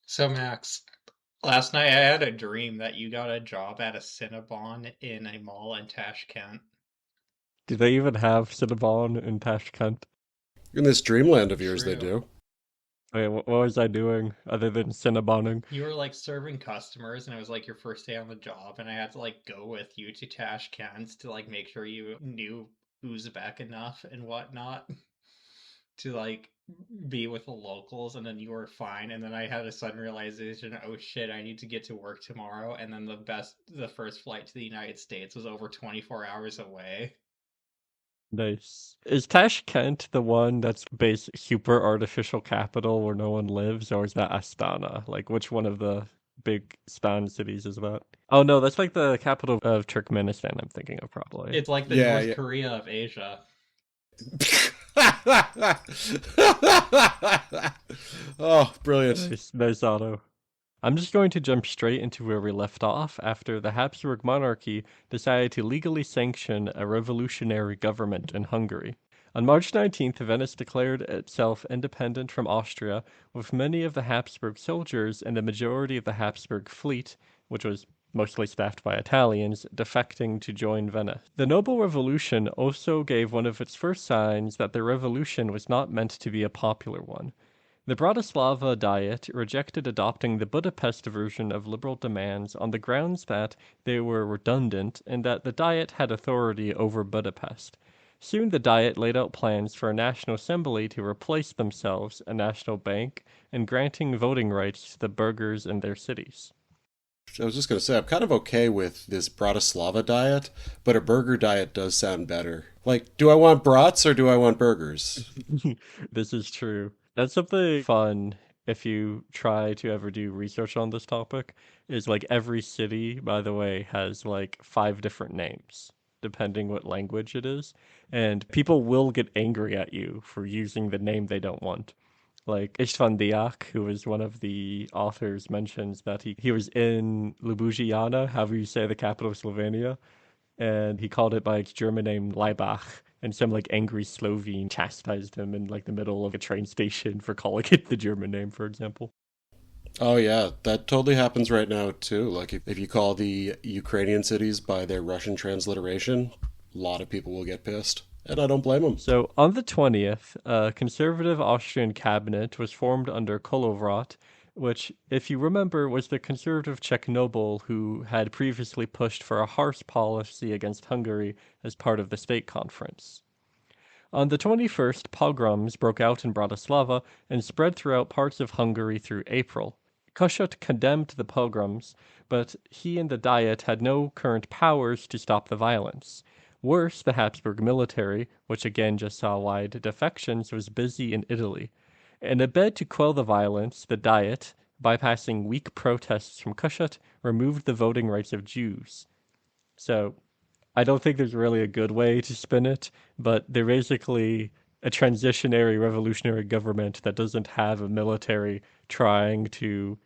So, Max, last night I had a dream that you got a job at a Cinnabon in a mall in Tashkent. Do they even have Cinnabon in Tashkent? In this dreamland of yours, they True. do. Wait, what was I doing other than Cinnaboning? You were like serving customers, and it was like your first day on the job, and I had to like go with you to Tashkent to like make sure you knew Uzbek enough and whatnot to like be with the locals, and then you were fine. And then I had a sudden realization, oh shit, I need to get to work tomorrow. And then the first flight to the United States was over 24 hours away. Nice. Is Tashkent the one that's based super artificial capital where no one lives, or is that Astana? Like, which one of the big Stan cities is that? Oh no, that's like the capital of Turkmenistan I'm thinking of probably. It's like the Yeah, North yeah. Korea of Asia. Oh, brilliant. Nice auto. I'm just going to jump straight into where we left off after the Habsburg monarchy decided to legally sanction a revolutionary government in Hungary. On March 19th, Venice declared itself independent from Austria, with many of the Habsburg soldiers and the majority of the Habsburg fleet, which was mostly staffed by Italians, defecting to join Venice. The Noble Revolution also gave one of its first signs that the revolution was not meant to be a popular one. The Bratislava Diet rejected adopting the Budapest version of liberal demands on the grounds that they were redundant and that the Diet had authority over Budapest. Soon the Diet laid out plans for a national assembly to replace themselves, a national bank, and granting voting rights to the burghers in their cities. I was just going to say, I'm kind of okay with this Bratislava diet, but a burger diet does sound better. Like, do I want brats or do I want burgers? This is true. That's something fun if you try to ever do research on this topic, is like every city, by the way, has like five different names, depending what language it is. And people will get angry at you for using the name they don't want. Like Istvan Diak, who is one of the authors, mentions that he was in Ljubljana, however you say the capital of Slovenia, and he called it by its German name Laibach. And some like angry Slovene chastised him in like the middle of a train station for calling it the German name, for example. Oh, yeah, that totally happens right now, too. Like, if you call the Ukrainian cities by their Russian transliteration, a lot of people will get pissed. And I don't blame them. So on the 20th, a conservative Austrian cabinet was formed under Kolovrat, which, if you remember, was the conservative Czech noble who had previously pushed for a harsh policy against Hungary as part of the State Conference. On the 21st, pogroms broke out in Bratislava and spread throughout parts of Hungary through April. Kossuth condemned the pogroms, but he and the Diet had no current powers to stop the violence. Worse, the Habsburg military, which again just saw wide defections, was busy in Italy. In a bid to quell the violence, the Diet, bypassing weak protests from Kossuth, removed the voting rights of Jews. So I don't think there's really a good way to spin it, but they're basically a transitionary revolutionary government that doesn't have a military trying to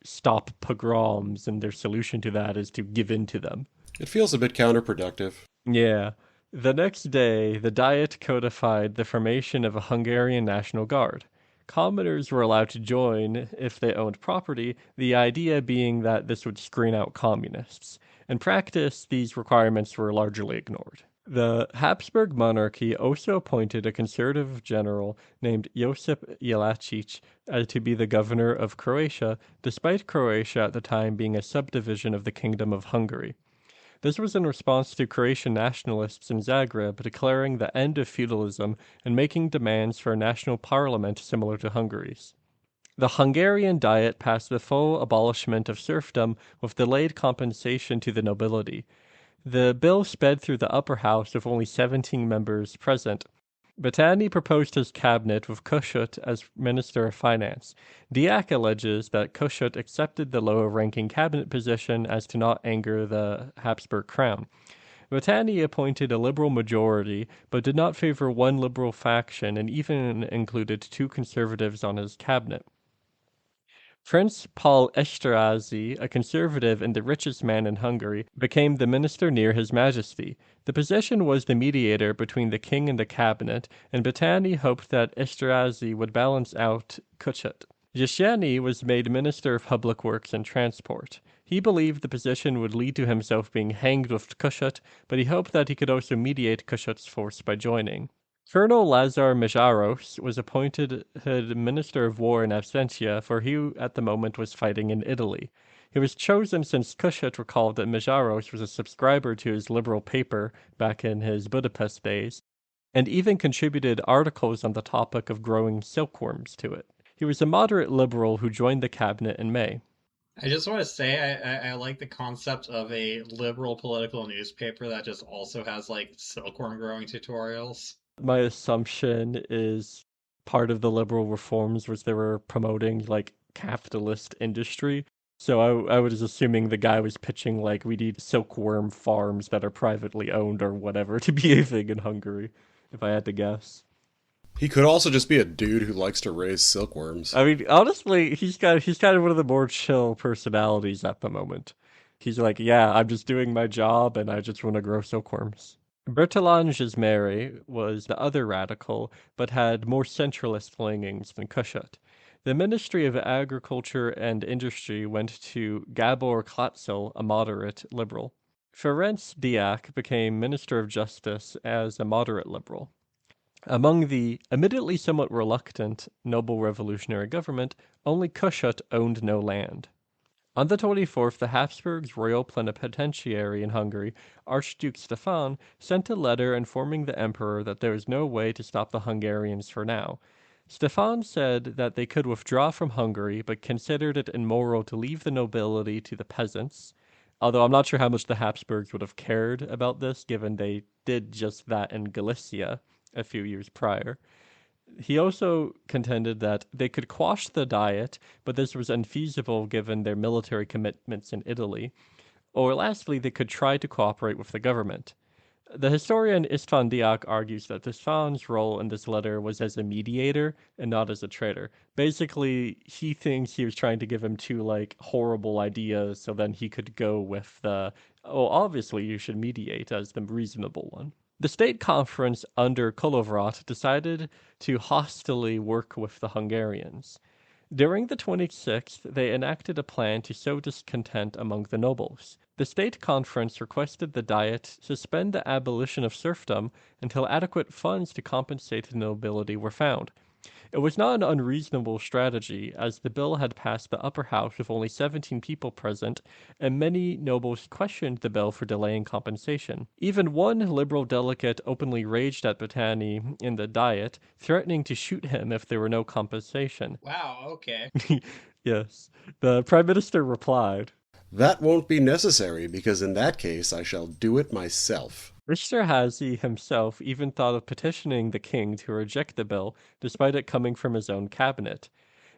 stop pogroms, and their solution to that is to give in to them. It feels a bit counterproductive. Yeah. The next day, the Diet codified the formation of a Hungarian National Guard. Commoners were allowed to join if they owned property, the idea being that this would screen out communists. In practice, these requirements were largely ignored. The Habsburg monarchy also appointed a conservative general named Josip Jelačić to be the governor of Croatia, despite Croatia at the time being a subdivision of the Kingdom of Hungary. This was in response to Croatian nationalists in Zagreb declaring the end of feudalism and making demands for a national parliament similar to Hungary's. The Hungarian Diet passed the full abolishment of serfdom with delayed compensation to the nobility. The bill sped through the upper house with only 17 members present. Battani proposed his cabinet with Kossuth as Minister of Finance. Diak alleges that Kossuth accepted the lower-ranking cabinet position as to not anger the Habsburg crown. Battani appointed a liberal majority, but did not favor one liberal faction and even included two conservatives on his cabinet. Prince Paul Esterhazy, a conservative and the richest man in Hungary, became the minister near His Majesty. The position was the mediator between the king and the cabinet, and Battani hoped that Esterhazy would balance out Kossuth. Giussani was made Minister of Public Works and Transport. He believed the position would lead to himself being hanged with Kossuth, but he hoped that he could also mediate Kossuth's force by joining. Colonel Lazar Mejaros was appointed Minister of War in absentia, for he at the moment was fighting in Italy. He was chosen since Kossuth recalled that Mejaros was a subscriber to his liberal paper back in his Budapest days, and even contributed articles on the topic of growing silkworms to it. He was a moderate liberal who joined the cabinet in May. I just want to say I like the concept of a liberal political newspaper that just also has like silkworm growing tutorials. My assumption is part of the liberal reforms was they were promoting like capitalist industry. So I was assuming the guy was pitching like we need silkworm farms that are privately owned or whatever to be a thing in Hungary, if I had to guess. He could also just be a dude who likes to raise silkworms. I mean, honestly, he's kind of one of the more chill personalities at the moment. He's like, yeah, I'm just doing my job and I just want to grow silkworms. Bertalan Gismeri was the other radical, but had more centralist leanings than Kossuth. The Ministry of Agriculture and Industry went to Gabor Klatzel, a moderate liberal. Ferenc Diak became Minister of Justice as a moderate liberal. Among the admittedly somewhat reluctant noble revolutionary government, only Kossuth owned no land. On the 24th, the Habsburgs' royal plenipotentiary in Hungary, Archduke Stefan, sent a letter informing the emperor that there was no way to stop the Hungarians for now. Stefan said that they could withdraw from Hungary, but considered it immoral to leave the nobility to the peasants. Although I'm not sure how much the Habsburgs would have cared about this, given they did just that in Galicia a few years prior. He also contended that they could quash the Diet, but this was unfeasible given their military commitments in Italy. Or lastly, they could try to cooperate with the government. The historian István Diák argues that Stefan's role in this letter was as a mediator and not as a traitor. Basically, he thinks he was trying to give him two, like, horrible ideas so then he could go with the, oh, obviously you should mediate as the reasonable one. The state conference under Kolovrat decided to hostilely work with the Hungarians. During the 26th, they enacted a plan to sow discontent among the nobles. The state conference requested the Diet suspend the abolition of serfdom until adequate funds to compensate the nobility were found. It was not an unreasonable strategy, as the bill had passed the upper house with only 17 people present, and many nobles questioned the bill for delaying compensation. Even one liberal delegate openly raged at Battani in the Diet, threatening to shoot him if there were no compensation. Wow, okay. Yes. The Prime Minister replied, That won't be necessary, because in that case I shall do it myself. Esterhazy himself even thought of petitioning the king to reject the bill, despite it coming from his own cabinet.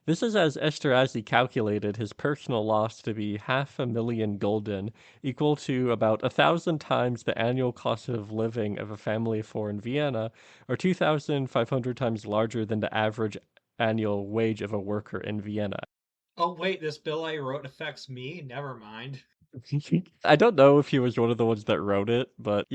This is as Esterhazy calculated his personal loss to be 500,000 gulden, equal to about 1,000 times the annual cost of living of a family of four in Vienna, or 2,500 times larger than the average annual wage of a worker in Vienna. Oh wait, this bill I wrote affects me? Never mind. I don't know if he was one of the ones that wrote it, but,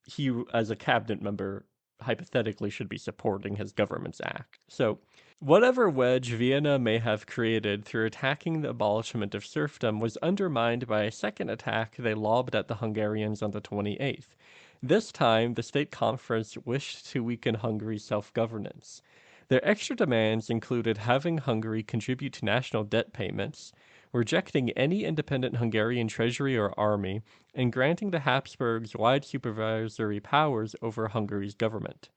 he, as a cabinet member, hypothetically should be supporting his government's act. So, whatever wedge Vienna may have created through attacking the abolishment of serfdom was undermined by a second attack they lobbed at the Hungarians on the 28th. This time, the state conference wished to weaken Hungary's self-governance. Their extra demands included having Hungary contribute to national debt payments, rejecting any independent Hungarian treasury or army, and granting the Habsburgs wide supervisory powers over Hungary's government.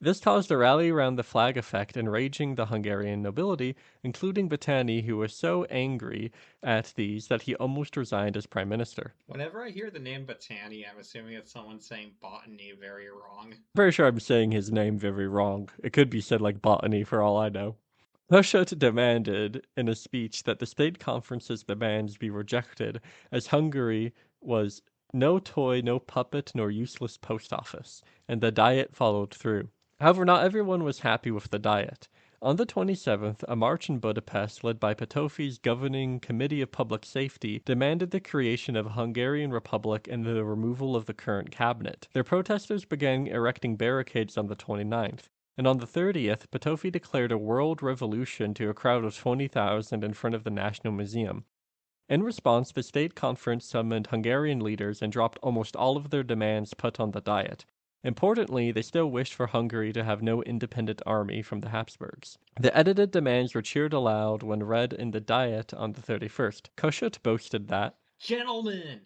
This caused a rally around the flag effect, enraging the Hungarian nobility, including Battani, who was so angry at these that he almost resigned as prime minister. Whenever I hear the name Battani, I'm assuming it's someone saying botany very wrong. I'm pretty sure I'm saying his name very wrong. It could be said like botany for all I know. Kossuth demanded in a speech that the state conference's demands be rejected, as Hungary was no toy, no puppet, nor useless post office, and the Diet followed through. However, not everyone was happy with the Diet. On the 27th, a march in Budapest, led by Petofi's governing Committee of Public Safety, demanded the creation of a Hungarian Republic and the removal of the current cabinet. Their protesters began erecting barricades on the 29th. And on the 30th, Potofi declared a world revolution to a crowd of 20,000 in front of the National Museum. In response, the state conference summoned Hungarian leaders and dropped almost all of their demands put on the Diet. Importantly, they still wished for Hungary to have no independent army from the Habsburgs. The edited demands were cheered aloud when read in the Diet on the 31st. Kossuth boasted that, "Gentlemen,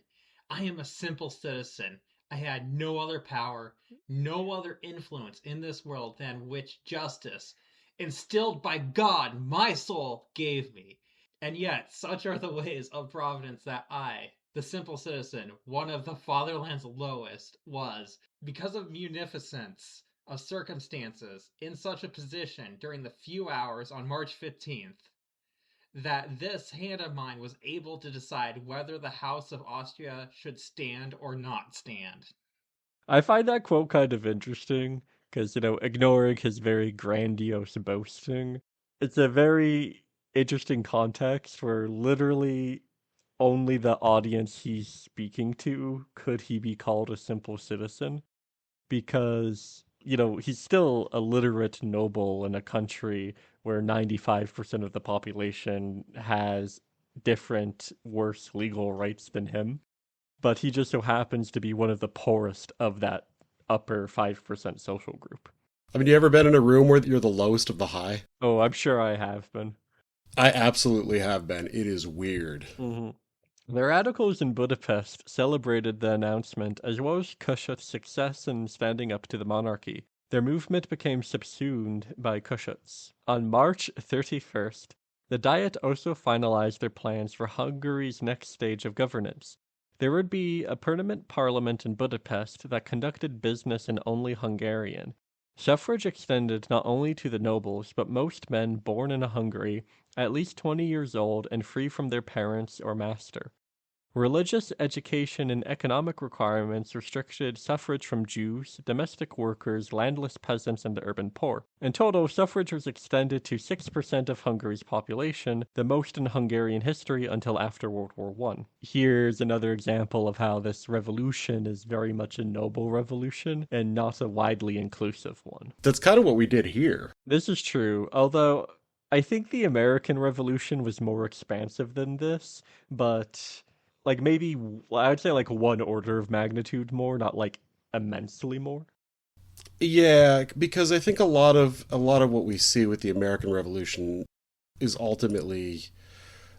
I am a simple citizen. I had no other power, no other influence in this world than which justice, instilled by God my soul, gave me. And yet such are the ways of Providence that I, the simple citizen, one of the fatherland's lowest, was, because of munificence of circumstances, in such a position during the few hours on March 15th, that this hand of mine was able to decide whether the House of Austria should stand or not stand." I find that quote kind of interesting because, ignoring his very grandiose boasting, it's a very interesting context where literally only the audience he's speaking to could he be called a simple citizen because, he's still a literate noble in a country where 95% of the population has different, worse legal rights than him. But he just so happens to be one of the poorest of that upper 5% social group. I mean, you ever been in a room where you're the lowest of the high? Oh, I'm sure I have been. I absolutely have been. It is weird. Mm-hmm. The radicals in Budapest celebrated the announcement as well as Kossuth's success in standing up to the monarchy. Their movement became subsumed by Kossuth's. On March 31st, the Diet also finalized their plans for Hungary's next stage of governance. There would be a permanent parliament in Budapest that conducted business in only Hungarian. Suffrage extended not only to the nobles, but most men born in Hungary, at least 20 years old and free from their parents or master. Religious education and economic requirements restricted suffrage from Jews, domestic workers, landless peasants, and the urban poor. In total, suffrage was extended to 6% of Hungary's population, the most in Hungarian history until after World War I. Here's another example of how this revolution is very much a noble revolution and not a widely inclusive one. That's kind of what we did here. This is true, although I think the American Revolution was more expansive than this, but maybe I'd say one order of magnitude more, not immensely more. Yeah, because I think a lot of what we see with the American Revolution is ultimately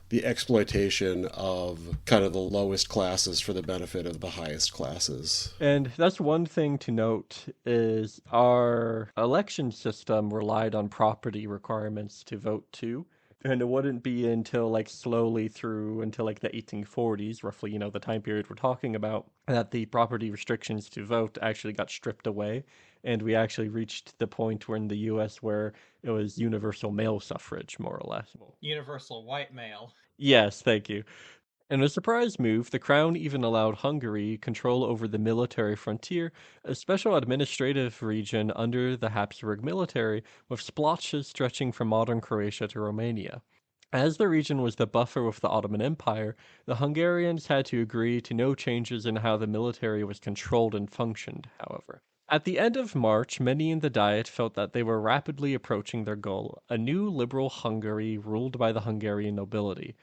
the exploitation of kind of the lowest classes for the benefit of the highest classes. And that's one thing to note is our election system relied on property requirements to vote too. And it wouldn't be until slowly through until the 1840s, roughly, the time period we're talking about, that the property restrictions to vote actually got stripped away. And we actually reached the point where in the US where it was universal male suffrage, more or less. Universal white male. Yes, thank you. In a surprise move, the crown even allowed Hungary control over the military frontier, a special administrative region under the Habsburg military, with splotches stretching from modern Croatia to Romania. As the region was the buffer with the Ottoman Empire, the Hungarians had to agree to no changes in how the military was controlled and functioned, however. At the end of March, many in the Diet felt that they were rapidly approaching their goal, a new liberal Hungary ruled by the Hungarian nobility.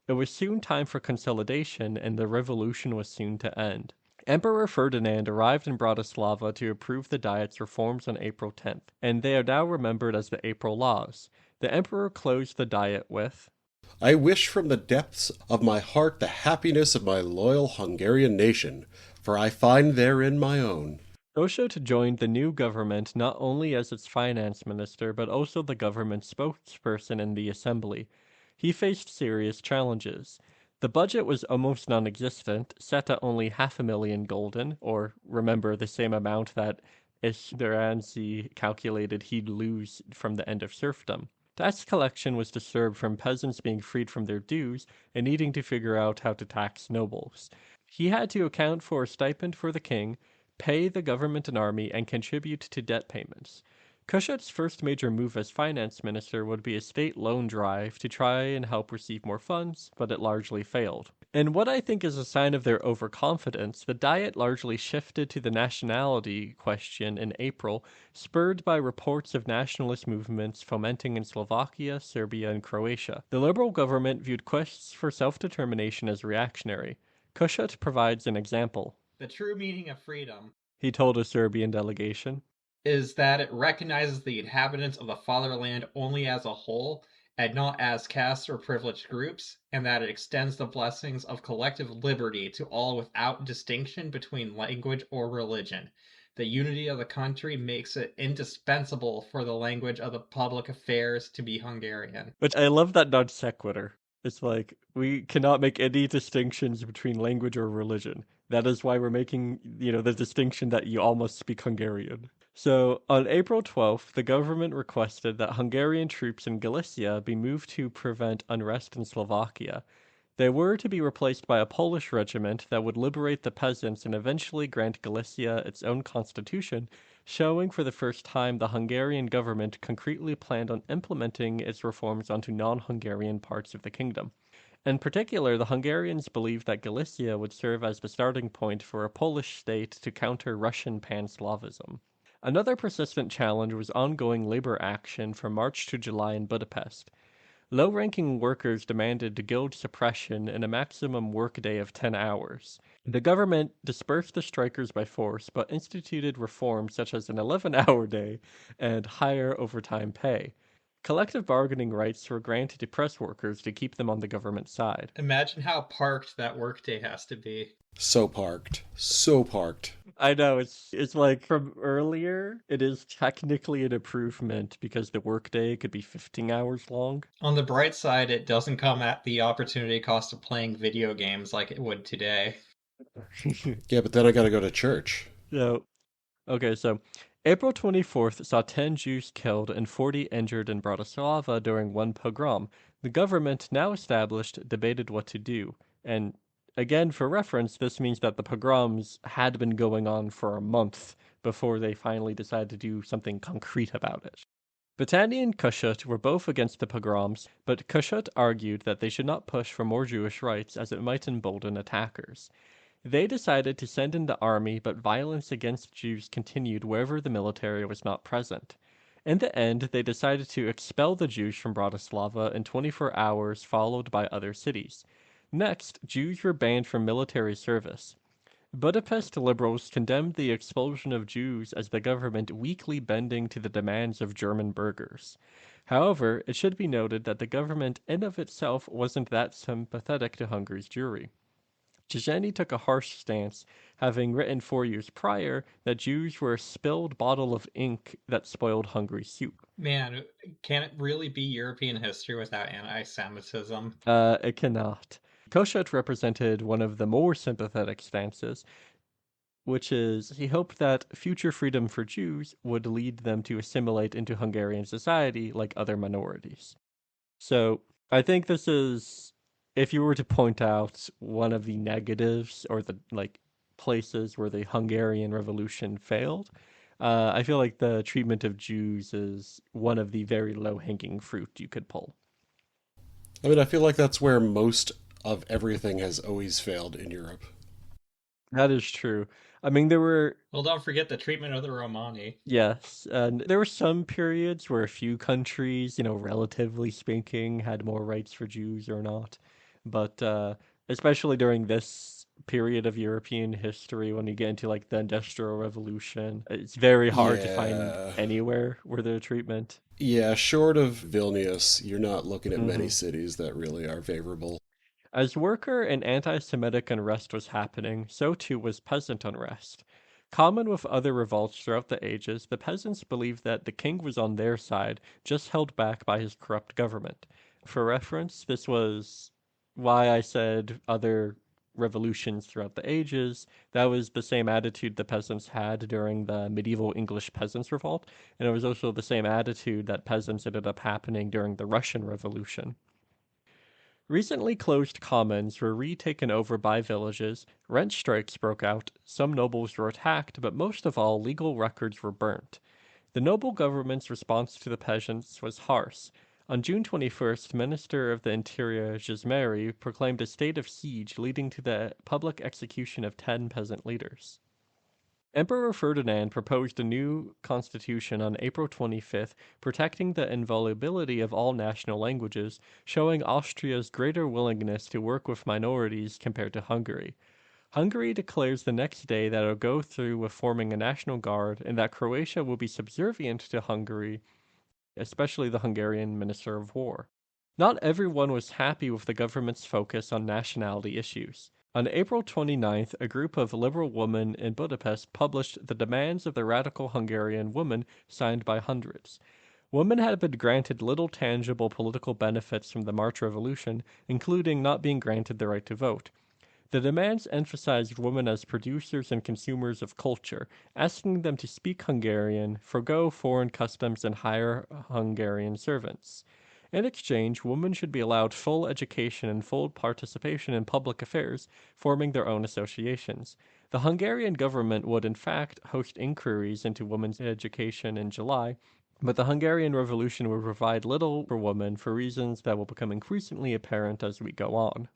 It was soon time for consolidation, and the revolution was soon to end. Emperor Ferdinand arrived in Bratislava to approve the Diet's reforms on April 10th, and they are now remembered as the April Laws. The emperor closed the Diet with, "I wish from the depths of my heart the happiness of my loyal Hungarian nation, for I find therein my own." Kossuth joined the new government not only as its finance minister, but also the government spokesperson in the assembly. He faced serious challenges. The budget was almost non-existent, set at only 500,000 gulden, or remember the same amount that Esterhazy calculated he'd lose from the end of serfdom. Tax collection was disturbed from peasants being freed from their dues and needing to figure out how to tax nobles. He had to account for a stipend for the king, pay the government and army, and contribute to debt payments. Kossuth's first major move as finance minister would be a state loan drive to try and help receive more funds, but it largely failed. And what I think is a sign of their overconfidence, the Diet largely shifted to the nationality question in April, spurred by reports of nationalist movements fomenting in Slovakia, Serbia, and Croatia. The Liberal government viewed quests for self-determination as reactionary. Kossuth provides an example. The true meaning of freedom, he told a Serbian delegation, is that it recognizes the inhabitants of the fatherland only as a whole and not as castes or privileged groups, and that it extends the blessings of collective liberty to all without distinction between language or religion. The unity of the country makes it indispensable for the language of the public affairs to be Hungarian. Which I love that non sequitur. It's like, we cannot make any distinctions between language or religion. That is why we're making, the distinction that you all must speak Hungarian. So, on April 12th, the government requested that Hungarian troops in Galicia be moved to prevent unrest in Slovakia. They were to be replaced by a Polish regiment that would liberate the peasants and eventually grant Galicia its own constitution, showing for the first time the Hungarian government concretely planned on implementing its reforms onto non-Hungarian parts of the kingdom. In particular, the Hungarians believed that Galicia would serve as the starting point for a Polish state to counter Russian pan-Slavism. Another persistent challenge was ongoing labor action from March to July in Budapest. Low-ranking workers demanded guild suppression and a maximum workday of 10 hours. The government dispersed the strikers by force, but instituted reforms such as an 11-hour day and higher overtime pay. Collective bargaining rights were granted to press workers to keep them on the government side. Imagine how parked that workday has to be. So parked. So parked. I know, it's like from earlier, it is technically an improvement because the workday could be 15 hours long. On the bright side, it doesn't come at the opportunity cost of playing video games like it would today. Yeah, but then I gotta go to church. So April 24th saw 10 Jews killed and 40 injured in Bratislava during one pogrom. The government, now established, debated what to do. And again, for reference, this means that the pogroms had been going on for a month before they finally decided to do something concrete about it. Battani and Kossuth were both against the pogroms, but Kossuth argued that they should not push for more Jewish rights as it might embolden attackers. They decided to send in the army, but violence against Jews continued wherever the military was not present. In the end, they decided to expel the Jews from Bratislava in 24 hours, followed by other cities. Next, Jews were banned from military service. Budapest liberals condemned the expulsion of Jews as the government weakly bending to the demands of German burghers. However, it should be noted that the government in of itself wasn't that sympathetic to Hungary's Jewry. Széchenyi took a harsh stance, having written 4 years prior that Jews were a spilled bottle of ink that spoiled Hungary's soup. Man, can it really be European history without anti-Semitism? It cannot. Kossuth represented one of the more sympathetic stances, which is he hoped that future freedom for Jews would lead them to assimilate into Hungarian society like other minorities. So I think this is, if you were to point out one of the negatives or the places where the Hungarian Revolution failed, I feel like the treatment of Jews is one of the very low-hanging fruit you could pull. I mean, I feel like that's where most of everything has always failed in Europe. That is true. I mean, there were... Well, don't forget the treatment of the Romani. Yes, and there were some periods where a few countries, relatively speaking, had more rights for Jews or not. But especially during this period of European history, when you get into the Industrial Revolution, it's very hard to find anywhere where there's treatment. Yeah, short of Vilnius, you're not looking at many cities that really are favorable. As worker and anti-Semitic unrest was happening, so too was peasant unrest. Common with other revolts throughout the ages, the peasants believed that the king was on their side, just held back by his corrupt government. For reference, this was why I said other revolutions throughout the ages. That was the same attitude the peasants had during the medieval English peasants' revolt, and it was also the same attitude that peasants ended up happening during the Russian Revolution. Recently closed commons were retaken over by villages, rent strikes broke out, some nobles were attacked, but most of all, legal records were burnt. The noble government's response to the peasants was harsh. On June 21st, Minister of the Interior Zsmeri proclaimed a state of siege, leading to the public execution of 10 peasant leaders. Emperor Ferdinand proposed a new constitution on April 25th, protecting the inviolability of all national languages, showing Austria's greater willingness to work with minorities compared to Hungary. Hungary declares the next day that it will go through with forming a national guard and that Croatia will be subservient to Hungary, especially the Hungarian Minister of War. Not everyone was happy with the government's focus on nationality issues. On April 29th, a group of liberal women in Budapest published the demands of the radical Hungarian women, signed by hundreds. Women had been granted little tangible political benefits from the March Revolution, including not being granted the right to vote. The demands emphasized women as producers and consumers of culture, asking them to speak Hungarian, forgo foreign customs, and hire Hungarian servants. In exchange, women should be allowed full education and full participation in public affairs, forming their own associations. The Hungarian government would in fact host inquiries into women's education in July, but the Hungarian Revolution would provide little for women for reasons that will become increasingly apparent as we go on.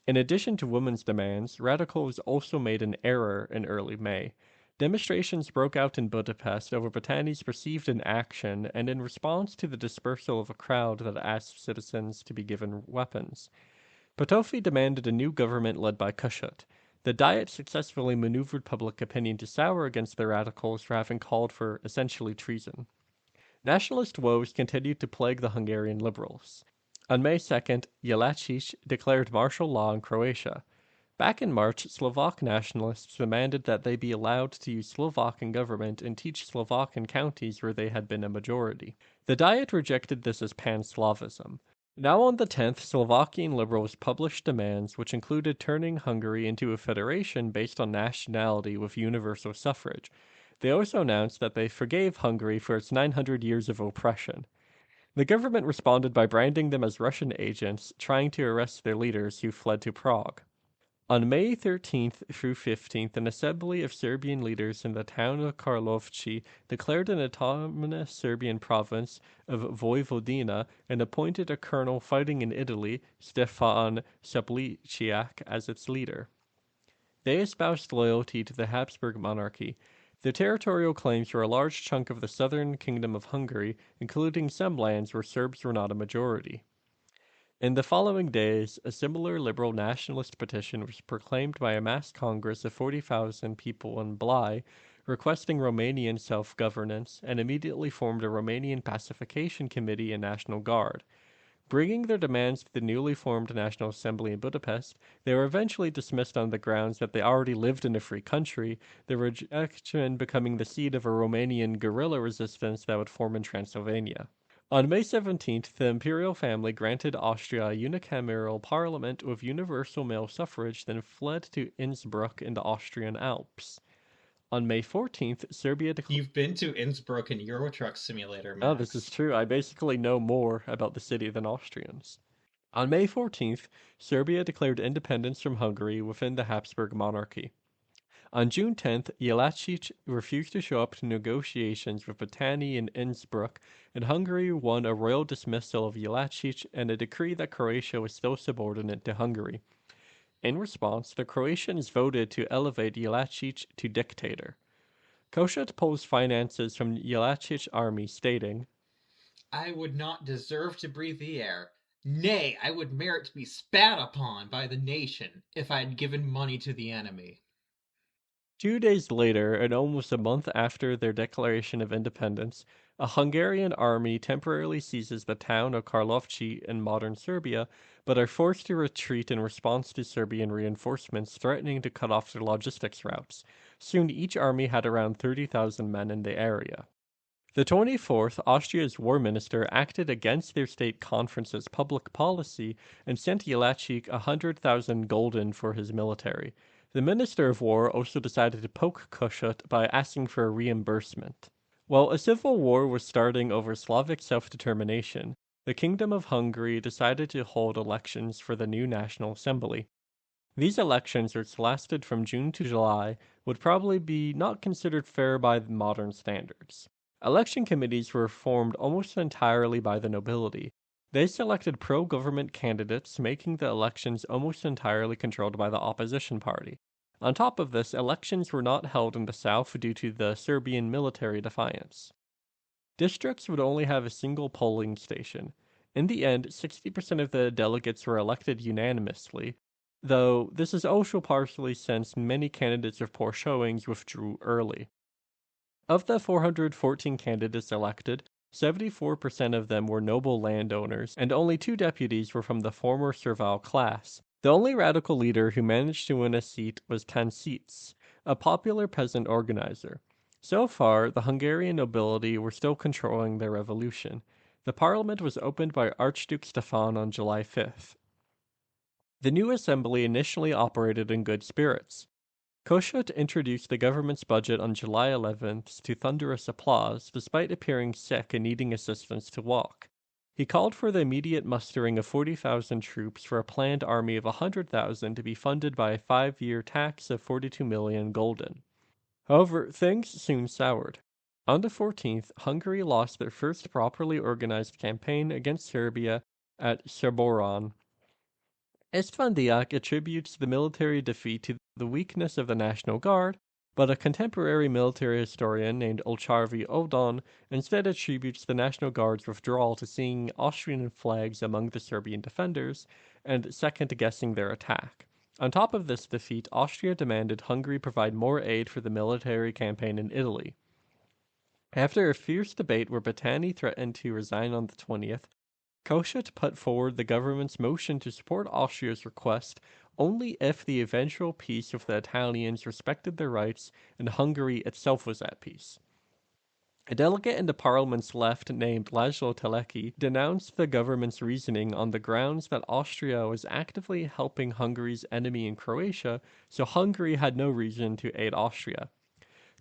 In addition to women's demands, radicals also made an error in early May. Demonstrations broke out in Budapest over Battani's perceived inaction and in response to the dispersal of a crowd that asked citizens to be given weapons. Potofi demanded a new government led by Kossuth. The Diet successfully maneuvered public opinion to sour against the radicals for having called for essentially treason. Nationalist woes continued to plague the Hungarian liberals. On May 2nd, Jelačić declared martial law in Croatia. Back in March, Slovak nationalists demanded that they be allowed to use Slovak in government and teach Slovak in counties where they had been a majority. The Diet rejected this as pan-Slavism. Now on the 10th, Slovakian liberals published demands which included turning Hungary into a federation based on nationality with universal suffrage. They also announced that they forgave Hungary for its 900 years of oppression. The government responded by branding them as Russian agents, trying to arrest their leaders who fled to Prague. On May 13th through 15th, an assembly of Serbian leaders in the town of Karlovci declared an autonomous Serbian province of Vojvodina and appointed a colonel fighting in Italy, Stefan Šapliciak, as its leader. They espoused loyalty to the Habsburg monarchy. Their territorial claims were a large chunk of the southern kingdom of Hungary, including some lands where Serbs were not a majority. In the following days, a similar liberal nationalist petition was proclaimed by a mass congress of 40,000 people in Blaj, requesting Romanian self-governance, and immediately formed a Romanian Pacification Committee and National Guard. Bringing their demands to the newly formed National Assembly in Budapest, they were eventually dismissed on the grounds that they already lived in a free country, the rejection becoming the seed of a Romanian guerrilla resistance that would form in Transylvania. On May 17th, the imperial family granted Austria a unicameral parliament with universal male suffrage, then fled to Innsbruck in the Austrian Alps. On May 14th, Serbia declared... You've been to Innsbruck in Euro Truck Simulator, Max. Oh, this is true. I basically know more about the city than Austrians. On May 14th, Serbia declared independence from Hungary within the Habsburg monarchy. On June 10th, Jelačić refused to show up to negotiations with Battani in Innsbruck, and Hungary won a royal dismissal of Jelačić and a decree that Croatia was still subordinate to Hungary. In response, the Croatians voted to elevate Jelačić to dictator. Kossuth pulls finances from Jelačić's army, stating, I would not deserve to breathe the air. Nay, I would merit to be spat upon by the nation if I had given money to the enemy. 2 days later, and almost a month after their declaration of independence, a Hungarian army temporarily seizes the town of Karlovci in modern Serbia, but are forced to retreat in response to Serbian reinforcements threatening to cut off their logistics routes. Soon each army had around 30,000 men in the area. The 24th, Austria's war minister acted against their state conference's public policy and sent Jelačić 100,000 gulden for his military. The Minister of War also decided to poke Kossuth by asking for a reimbursement. While a civil war was starting over Slavic self-determination, the Kingdom of Hungary decided to hold elections for the new National Assembly. These elections, which lasted from June to July, would probably be not considered fair by modern standards. Election committees were formed almost entirely by the nobility. They selected pro-government candidates, making the elections almost entirely controlled by the opposition party. On top of this, elections were not held in the south due to the Serbian military defiance. Districts would only have a single polling station. In the end, 60% of the delegates were elected unanimously, though this is also partially since many candidates of poor showings withdrew early. Of the 414 candidates elected, 74% of them were noble landowners, and only 2 deputies were from the former servile class. The only radical leader who managed to win a seat was Consolidates, a popular peasant organizer. So far, the Hungarian nobility were still controlling their revolution. The parliament was opened by Archduke Stefan on July 5th. The new assembly initially operated in good spirits. Kossuth introduced the government's budget on July 11th to thunderous applause, despite appearing sick and needing assistance to walk. He called for the immediate mustering of 40,000 troops for a planned army of 100,000 to be funded by a 5-year tax of 42 million gulden. However, things soon soured. On the 14th, Hungary lost their first properly organized campaign against Serbia at Serboran. Istvan Diak attributes the military defeat to the weakness of the National Guard, but a contemporary military historian named Olcharvi Odon instead attributes the National Guard's withdrawal to seeing Austrian flags among the Serbian defenders and second-guessing their attack. On top of this defeat, Austria demanded Hungary provide more aid for the military campaign in Italy. After a fierce debate where Battani threatened to resign on the 20th, Kossuth put forward the government's motion to support Austria's request only if the eventual peace with the Italians respected their rights and Hungary itself was at peace. A delegate in the parliament's left named Lajos denounced the government's reasoning on the grounds that Austria was actively helping Hungary's enemy in Croatia, so Hungary had no reason to aid Austria.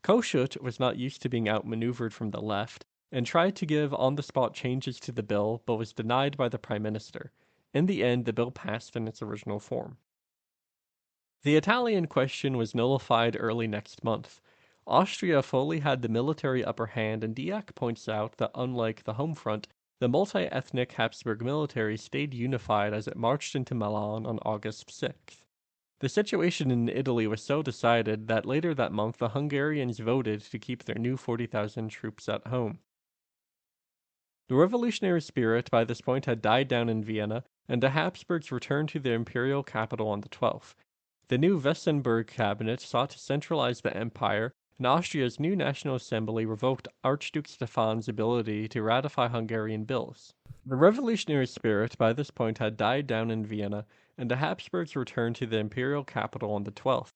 Kossuth was not used to being outmaneuvered from the left, and tried to give on-the-spot changes to the bill, but was denied by the Prime Minister. In the end, the bill passed in its original form. The Italian question was nullified early next month. Austria fully had the military upper hand, and Diak points out that unlike the home front, the multi-ethnic Habsburg military stayed unified as it marched into Milan on August 6th. The situation in Italy was so decided that later that month the Hungarians voted to keep their new 40,000 troops at home. The revolutionary spirit by this point had died down in Vienna, and the Habsburgs returned to their imperial capital on the 12th. The new Westenberg cabinet sought to centralize the empire, and Austria's new National Assembly revoked Archduke Stefan's ability to ratify Hungarian bills. The revolutionary spirit by this point had died down in Vienna, and the Habsburgs returned to the imperial capital on the 12th.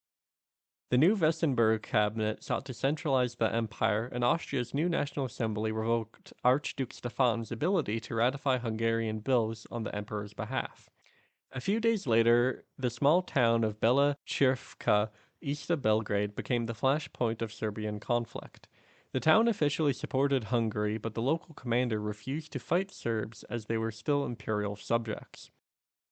The new Westenberg cabinet sought to centralize the empire, and Austria's new National Assembly revoked Archduke Stefan's ability to ratify Hungarian bills on the emperor's behalf. A few days later, the small town of Bela Crkva, east of Belgrade, became the flashpoint of Serbian conflict. The town officially supported Hungary, but the local commander refused to fight Serbs as they were still imperial subjects.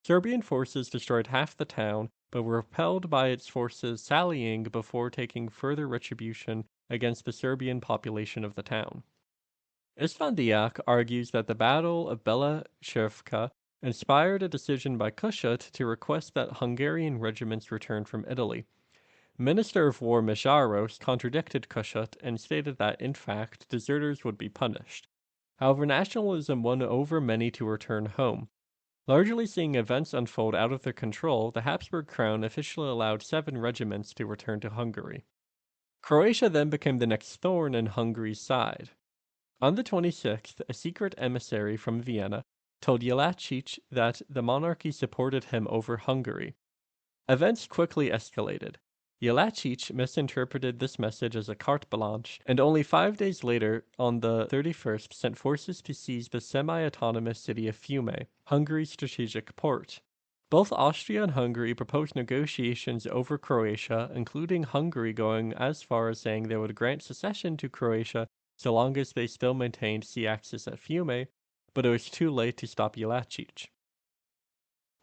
Serbian forces destroyed half the town, but were repelled by its forces sallying before taking further retribution against the Serbian population of the town. Istvan Diak argues that the Battle of Bela Crkva inspired a decision by Kossuth to request that Hungarian regiments return from Italy. Minister of War Mészáros contradicted Kossuth and stated that, in fact, deserters would be punished. However, nationalism won over many to return home. Largely seeing events unfold out of their control, the Habsburg crown officially allowed 7 regiments to return to Hungary. Croatia then became the next thorn in Hungary's side. On the 26th, a secret emissary from Vienna told Jelačić that the monarchy supported him over Hungary. Events quickly escalated. Jelačić misinterpreted this message as a carte blanche, and only 5 days later, on the 31st, sent forces to seize the semi-autonomous city of Fiume, Hungary's strategic port. Both Austria and Hungary proposed negotiations over Croatia, including Hungary going as far as saying they would grant secession to Croatia so long as they still maintained sea access at Fiume, but it was too late to stop Jelačić.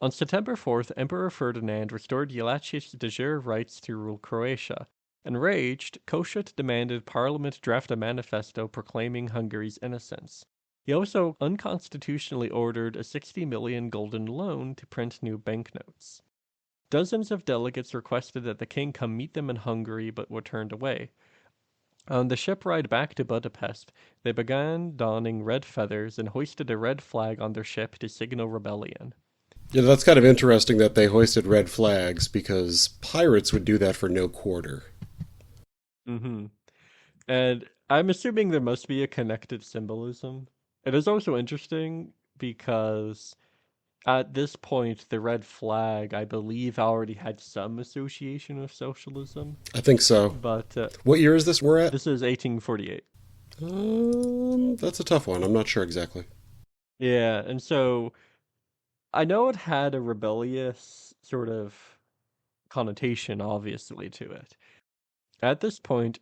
On September 4th, Emperor Ferdinand restored Jelačić's de jure rights to rule Croatia. Enraged, Kossuth demanded Parliament draft a manifesto proclaiming Hungary's innocence. He also unconstitutionally ordered a 60 million golden loan to print new banknotes. Dozens of delegates requested that the king come meet them in Hungary, but were turned away. On the ship ride back to Budapest, they began donning red feathers and hoisted a red flag on their ship to signal rebellion. Yeah, that's kind of interesting that they hoisted red flags because pirates would do that for no quarter. Mm-hmm. And I'm assuming there must be a connected symbolism. It is also interesting because at this point, the red flag, I believe, already had some association with socialism. I think so. But What year is this we're at? this is 1848. That's a tough one. I'm not sure exactly. Yeah, and so I know it had a rebellious sort of connotation, obviously, to it. At this point,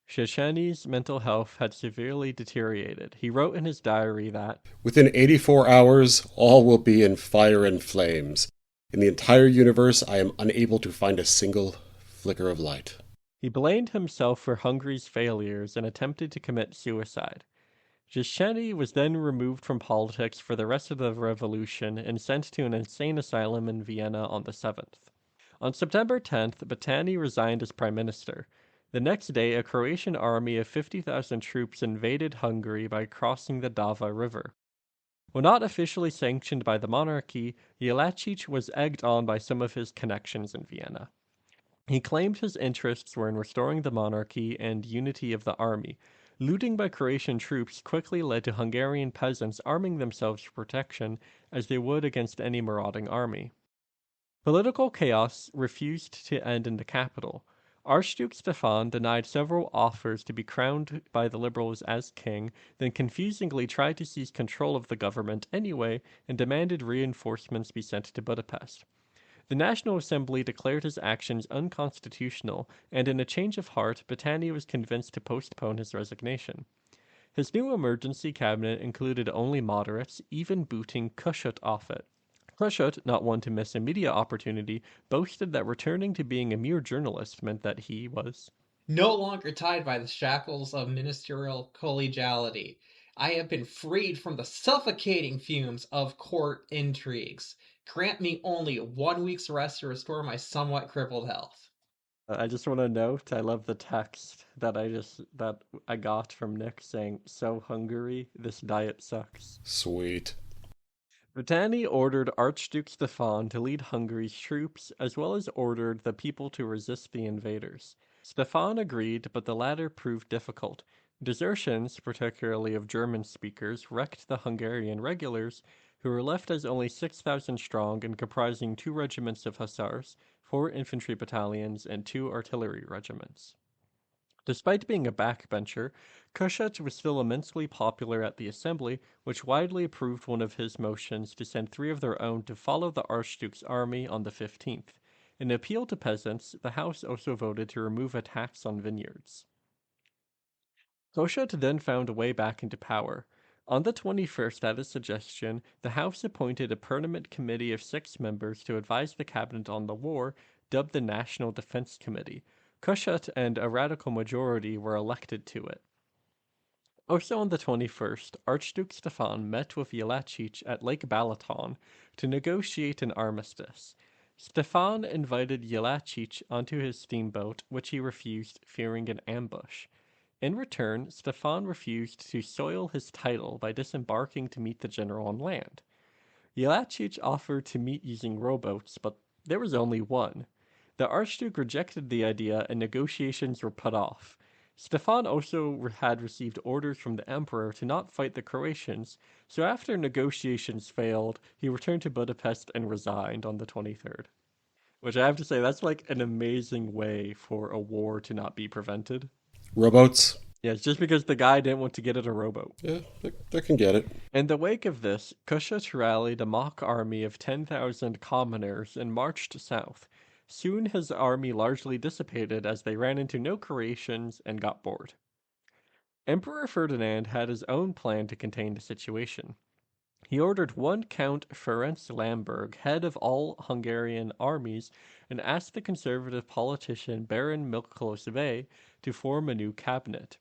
Szechenyi's mental health had severely deteriorated. He wrote in his diary that, Within 84 hours, all will be in fire and flames. In the entire universe, I am unable to find a single flicker of light. he blamed himself for Hungary's failures and attempted to commit suicide. Szechenyi was then removed from politics for the rest of the revolution and sent to an insane asylum in Vienna on the 7th. On September 10th, Battani resigned as prime minister. The next day, a Croatian army of 50,000 troops invaded Hungary by crossing the Dava River. While not officially sanctioned by the monarchy, Jelačić was egged on by some of his connections in Vienna. He claimed his interests were in restoring the monarchy and unity of the army. Looting by Croatian troops quickly led to Hungarian peasants arming themselves for protection as they would against any marauding army. Political chaos refused to end in the capital. Archduke Stefan denied several offers to be crowned by the liberals as king, then confusingly tried to seize control of the government anyway and demanded reinforcements be sent to Budapest. The National Assembly declared his actions unconstitutional, and in a change of heart, Battani was convinced to postpone his resignation. His new emergency cabinet included only moderates, even booting Kossuth off it. Kossuth, not one to miss a media opportunity, boasted that returning to being a mere journalist meant that he was no longer tied by the shackles of ministerial collegiality. I have been freed from the suffocating fumes of court intrigues. Grant me only 1 week's rest to restore my somewhat crippled health. I just want to note, I love the text that I got from Nick saying, "So Hungary, this diet sucks." Sweet. Battani ordered Archduke Stefan to lead Hungary's troops, as well as ordered the people to resist the invaders. Stefan agreed, but the latter proved difficult. Desertions, particularly of German speakers, wrecked the Hungarian regulars, who were left as only 6,000 strong and comprising 2 regiments of hussars, 4 infantry battalions, and 2 artillery regiments. Despite being a backbencher, Kossuth was still immensely popular at the assembly, which widely approved one of his motions to send 3 of their own to follow the Archduke's army on the 15th. In an appeal to peasants, the House also voted to remove a tax on vineyards. Kossuth then found a way back into power. On the 21st, at his suggestion, the House appointed a permanent committee of 6 members to advise the cabinet on the war, dubbed the National Defense Committee. Kossuth and a radical majority were elected to it. Also on the 21st, Archduke Stefan met with Jelačić at Lake Balaton to negotiate an armistice. Stefan invited Jelačić onto his steamboat, which he refused, fearing an ambush. In return, Stefan refused to soil his title by disembarking to meet the general on land. Jelačić offered to meet using rowboats, but there was only one. The Archduke rejected the idea and negotiations were put off. Stefan also had received orders from the emperor to not fight the Croatians, so after negotiations failed, he returned to Budapest and resigned on the 23rd. Which I have to say, that's like an amazing way for a war to not be prevented. Rowboats? Yeah, it's just because the guy didn't want to get in a rowboat. Yeah, they can get it. In the wake of this, Kossuth rallied a mock army of 10,000 commoners and marched south. Soon his army largely dissipated as they ran into no Croatians and got bored. Emperor Ferdinand had his own plan to contain the situation. He ordered one Count Ferenc Lamberg, head of all Hungarian armies, and asked the conservative politician Baron Miklós V to form a new cabinet.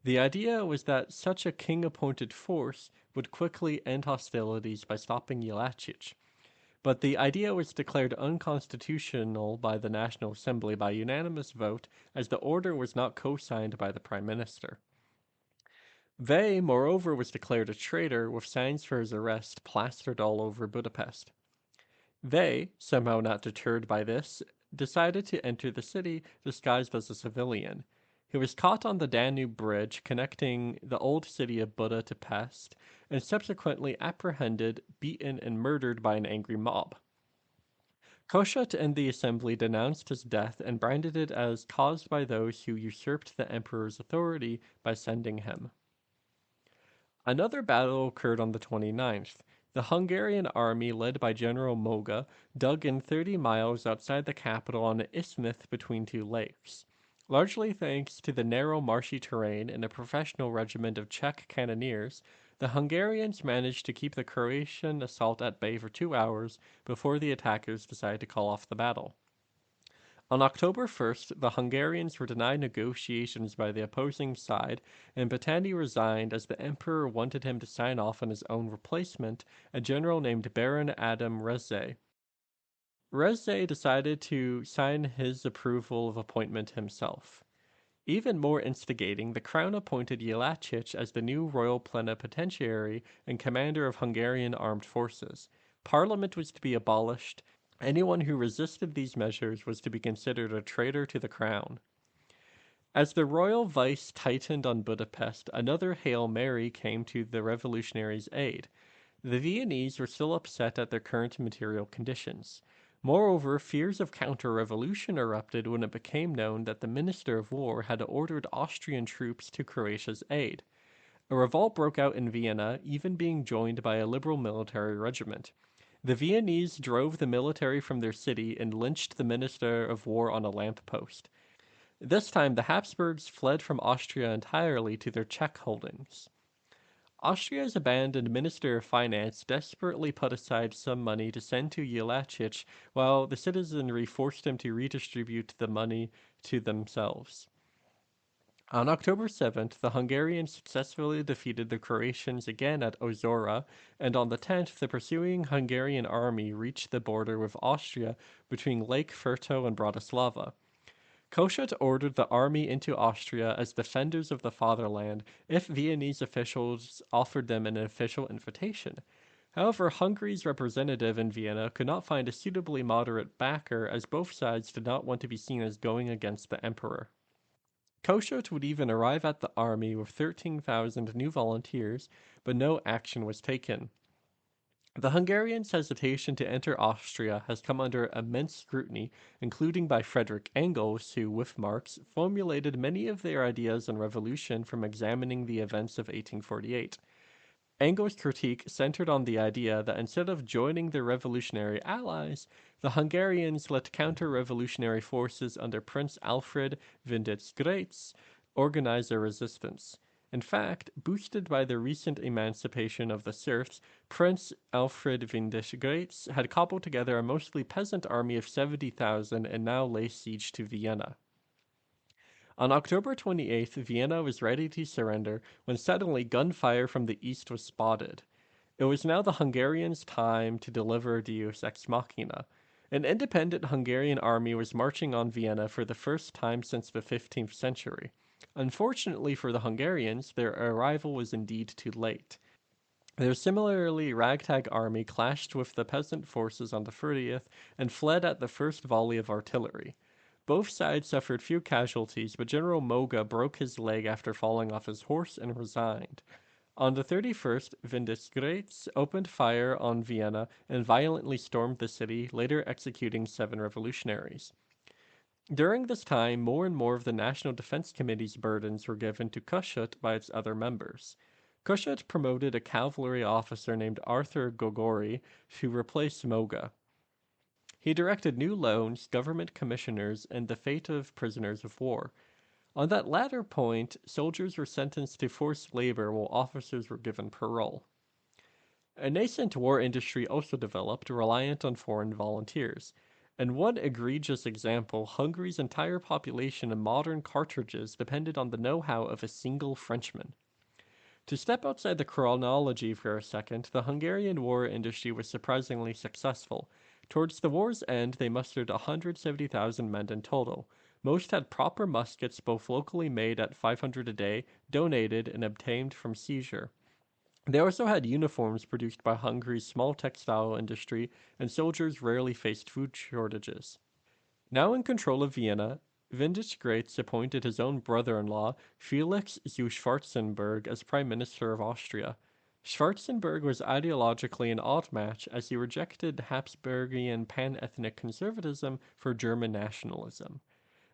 The idea was that such a king-appointed force would quickly end hostilities by stopping Jelačić. But the idea was declared unconstitutional by the National Assembly by unanimous vote, as the order was not co-signed by the Prime Minister. Vey, moreover, was declared a traitor, with signs for his arrest plastered all over Budapest. Vey, somehow not deterred by this, decided to enter the city disguised as a civilian. He was caught on the Danube Bridge connecting the old city of Buda to Pest, and subsequently apprehended, beaten, and murdered by an angry mob. Kossuth and the assembly denounced his death and branded it as caused by those who usurped the emperor's authority by sending him. Another battle occurred on the 29th. The Hungarian army, led by General Moga, dug in 30 miles outside the capital on an isthmus between two lakes. Largely thanks to the narrow marshy terrain and a professional regiment of Czech cannoneers, the Hungarians managed to keep the Croatian assault at bay for 2 hours before the attackers decided to call off the battle. On October 1st, the Hungarians were denied negotiations by the opposing side, and Battani resigned as the emperor wanted him to sign off on his own replacement, a general named Baron Adam Rezé. Rezé decided to sign his approval of appointment himself. Even more instigating, the crown appointed Jelačić as the new royal plenipotentiary and commander of Hungarian armed forces. Parliament was to be abolished. Anyone who resisted these measures was to be considered a traitor to the crown. As the royal vice tightened on Budapest, another Hail Mary came to the revolutionaries' aid. The Viennese were still upset at their current material conditions. Moreover, fears of counter-revolution erupted when it became known that the Minister of War had ordered Austrian troops to Croatia's aid. A revolt broke out in Vienna, even being joined by a liberal military regiment. The Viennese drove the military from their city and lynched the Minister of War on a lamppost. This time, the Habsburgs fled from Austria entirely to their Czech holdings. Austria's abandoned Minister of Finance desperately put aside some money to send to Jelačić, while the citizenry forced him to redistribute the money to themselves. On October 7th, the Hungarians successfully defeated the Croatians again at Ozora, and on the 10th, the pursuing Hungarian army reached the border with Austria between Lake Furto and Bratislava. Kossuth ordered the army into Austria as defenders of the fatherland if Viennese officials offered them an official invitation. However, Hungary's representative in Vienna could not find a suitably moderate backer, as both sides did not want to be seen as going against the emperor. Kossuth would even arrive at the army with 13,000 new volunteers, but no action was taken. The Hungarians' hesitation to enter Austria has come under immense scrutiny, including by Friedrich Engels, who, with Marx, formulated many of their ideas on revolution from examining the events of 1848. Engels' critique centered on the idea that instead of joining their revolutionary allies, the Hungarians let counter-revolutionary forces under Prince Alfred Windisch-Graetz organize a resistance. In fact, boosted by the recent emancipation of the serfs, Prince Alfred Windisch-Graetz had cobbled together a mostly peasant army of 70,000 and now lay siege to Vienna. On October 28th, Vienna was ready to surrender when suddenly gunfire from the east was spotted. It was now the Hungarians' time to deliver Deus Ex Machina. An independent Hungarian army was marching on Vienna for the first time since the 15th century. Unfortunately for the Hungarians, their arrival was indeed too late. Their similarly ragtag army clashed with the peasant forces on the 30th and fled at the first volley of artillery. Both sides suffered few casualties, but General Moga broke his leg after falling off his horse and resigned. On the 31st, Windisch-Graetz opened fire on Vienna and violently stormed the city, later executing 7 revolutionaries. During this time, more and more of the National Defense Committee's burdens were given to Kossuth by its other members. Kossuth promoted a cavalry officer named Arthur Gogori to replace Moga. He directed new loans, government commissioners, and the fate of prisoners of war. On that latter point, soldiers were sentenced to forced labor while officers were given parole. A nascent war industry also developed, reliant on foreign volunteers. And one egregious example, Hungary's entire population and modern cartridges depended on the know-how of a single Frenchman. To step outside the chronology for a second, the Hungarian war industry was surprisingly successful. Towards the war's end, they mustered 170,000 men in total. Most had proper muskets, both locally made at 500 a day, donated, and obtained from seizure. They also had uniforms produced by Hungary's small textile industry, and soldiers rarely faced food shortages. Now in control of Vienna, Vindisch Greats appointed his own brother-in-law, Felix zu Schwarzenberg, as Prime Minister of Austria. Schwarzenberg was ideologically an odd match, as he rejected Habsburgian pan-ethnic conservatism for German nationalism.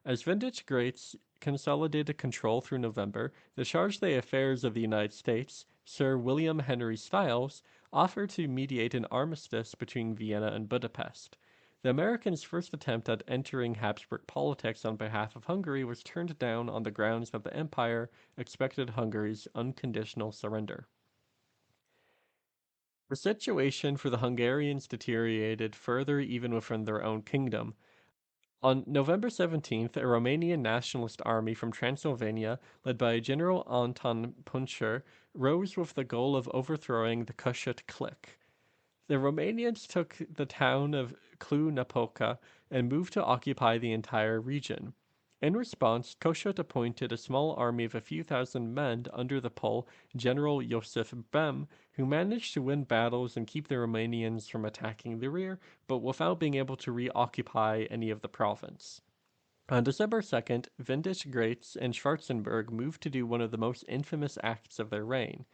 As Vindisch Greats consolidated control through November, the Charge d'Affaires of the United States, Sir William Henry Styles, offered to mediate an armistice between Vienna and Budapest. The Americans' first attempt at entering Habsburg politics on behalf of Hungary was turned down on the grounds that the Empire expected Hungary's unconditional surrender. The situation for the Hungarians deteriorated further even within their own kingdom. On November 17th, a Romanian nationalist army from Transylvania, led by General Anton Puncher, rose with the goal of overthrowing the Kossuth clique. The Romanians took the town of Cluj-Napoca and moved to occupy the entire region. In response, Kossuth appointed a small army of a few thousand men under the Pole General Joseph Bem, who managed to win battles and keep the Romanians from attacking the rear, but without being able to reoccupy any of the province. On December 2nd, Vindisch Greats and Schwarzenberg moved to do one of the most infamous acts of their reign.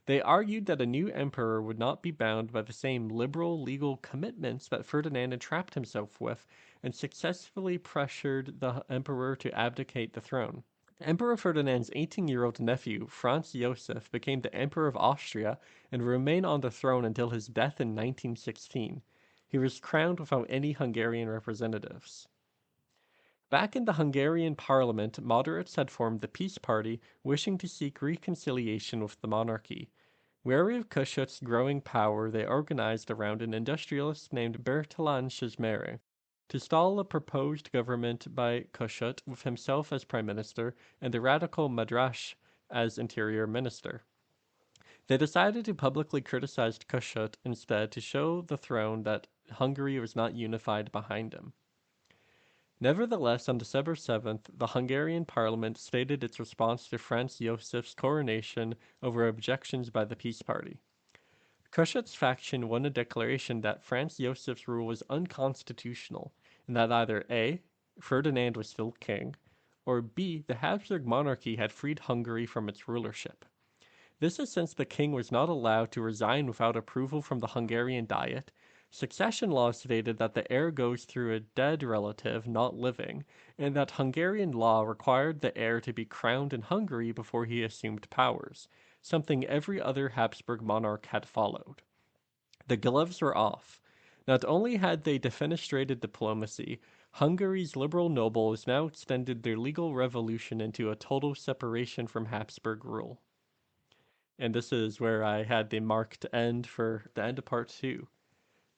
They argued that a new emperor would not be bound by the same liberal legal commitments that Ferdinand entrapped himself with, and successfully pressured the emperor to abdicate the throne. Emperor Ferdinand's 18-year-old nephew, Franz Joseph, became the Emperor of Austria and remained on the throne until his death in 1916. He was crowned without any Hungarian representatives. Back in the Hungarian parliament, moderates had formed the Peace Party, wishing to seek reconciliation with the monarchy. Wary of Kossuth's growing power, they organized around an industrialist named Bertalan Szymary to stall a proposed government by Kossuth, with himself as prime minister and the radical Madrash as interior minister. They decided to publicly criticize Kossuth instead to show the throne that Hungary was not unified behind him. Nevertheless, on December 7th, the Hungarian parliament stated its response to Franz Josef's coronation over objections by the Peace Party. Kossuth's faction won a declaration that Franz Josef's rule was unconstitutional, and that either A. Ferdinand was still king, or B. the Habsburg monarchy had freed Hungary from its rulership. This is since the king was not allowed to resign without approval from the Hungarian Diet. Succession law stated that the heir goes through a dead relative, not living, and that Hungarian law required the heir to be crowned in Hungary before he assumed powers, something every other Habsburg monarch had followed. The gloves were off. Not only had they defenestrated diplomacy, Hungary's liberal nobles now extended their legal revolution into a total separation from Habsburg rule. And this is where I had the marked end for the end of part 2.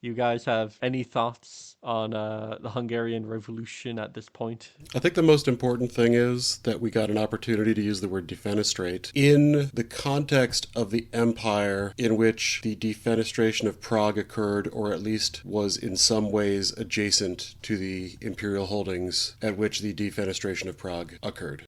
You guys have any thoughts on the Hungarian Revolution at this point? I think the most important thing is that we got an opportunity to use the word defenestrate in the context of the empire in which the defenestration of Prague occurred, or at least was in some ways adjacent to the imperial holdings at which the defenestration of Prague occurred.